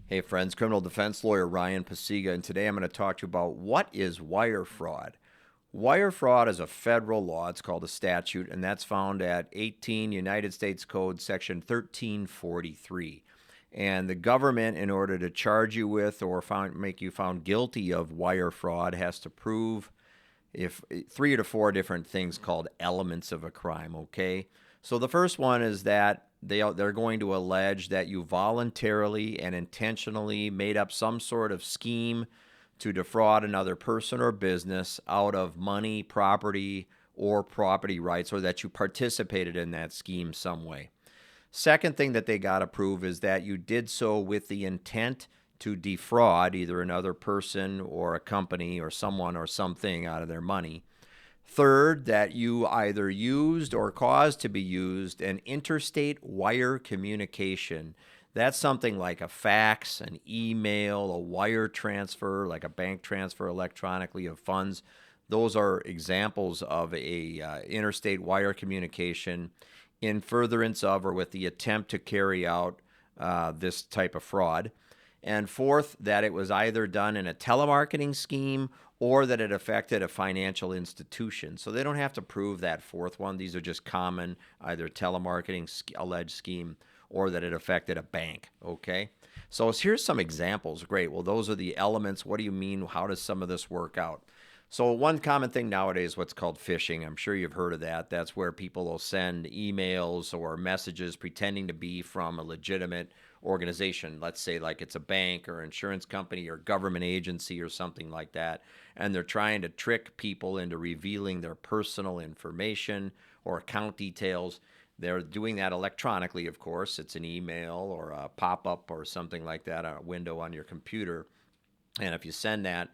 Hey friends, criminal defense lawyer Ryan Pacyga, and today I'm going to talk to you about what is wire fraud. Wire fraud is a federal law. It's called a statute, and that's found at 18 United States Code Section 1343. And the government, in order to charge you with or make you found guilty of wire fraud, has to prove if 3 to 4 different things called elements of a crime. Okay, so the first one is that they're going to allege that you voluntarily and intentionally made up some sort of scheme to defraud another person or business out of money, property, or property rights, or that you participated in that scheme some way. Second thing that they got to prove is that you did so with the intent to defraud either another person or a company or someone or something out of their money. Third, that you either used or caused to be used an interstate wire communication. That's something like a fax, an email, a wire transfer, like a bank transfer electronically of funds. Those are examples of a interstate wire communication in furtherance of or with the attempt to carry out this type of fraud. And fourth, that it was either done in a telemarketing scheme or that it affected a financial institution. So they don't have to prove that fourth one. These are just common, either telemarketing alleged scheme or that it affected a bank. Okay. So here's some examples. Great. Well, those are the elements. What do you mean? How does some of this work out? So one common thing nowadays is what's called phishing. I'm sure you've heard of that. That's where people will send emails or messages pretending to be from a legitimate organization. Let's say like it's a bank or insurance company or government agency or something like that. And they're trying to trick people into revealing their personal information or account details. They're doing that electronically, of course. It's an email or a pop-up or something like that, a window on your computer. And if you send that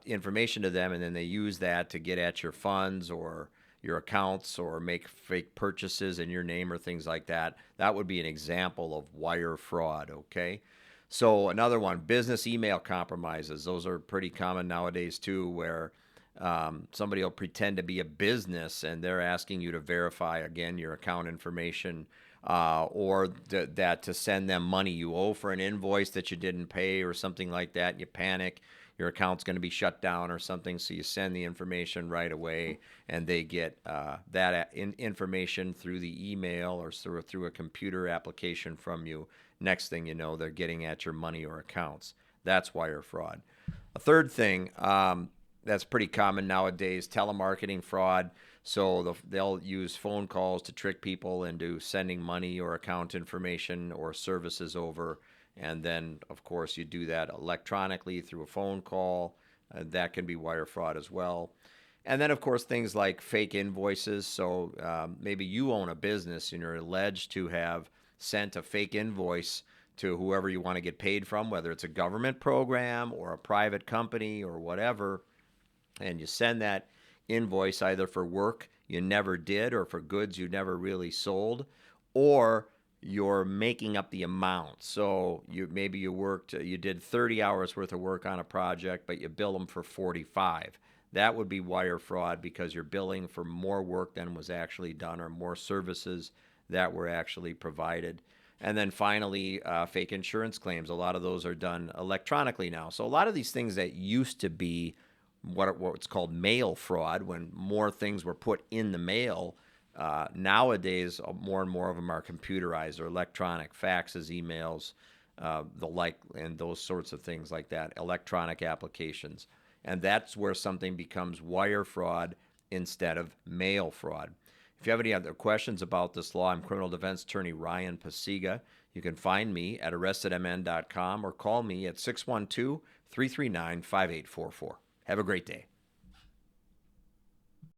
information to them and then they use that to get at your funds or your accounts or make fake purchases in your name or things like that, that would be an example of wire fraud. Okay. So another one, business email compromises. Those are pretty common nowadays too, where somebody will pretend to be a business and they're asking you to verify again your account information, or that to send them money you owe for an invoice that you didn't pay or something like that. You panic, your account's going to be shut down or something, so you send the information right away, and they get that information through the email or through a computer application from you. Next thing you know, they're getting at your money or accounts. That's wire fraud. A third thing that's pretty common nowadays, telemarketing fraud. So they'll use phone calls to trick people into sending money or account information or services over. And then, of course, you do that electronically through a phone call. That can be wire fraud as well. And then, of course, things like fake invoices. So maybe you own a business and you're alleged to have sent a fake invoice to whoever you want to get paid from, whether it's a government program or a private company or whatever. And you send that invoice either for work you never did or for goods you never really sold, or you're making up the amount. So you did 30 hours worth of work on a project, but you bill them for 45. That would be wire fraud because you're billing for more work than was actually done or more services that were actually provided. And then finally, fake insurance claims. A lot of those are done electronically now. So a lot of these things that used to be what's called mail fraud, when more things were put in the mail, nowadays more and more of them are computerized or electronic, faxes, emails, the like, and those sorts of things like that, electronic applications. And that's where something becomes wire fraud instead of mail fraud. If you have any other questions about this law, I'm criminal defense attorney Ryan Pacyga. You can find me at arrestedmn.com or call me at 612 339 5844. Have a great day.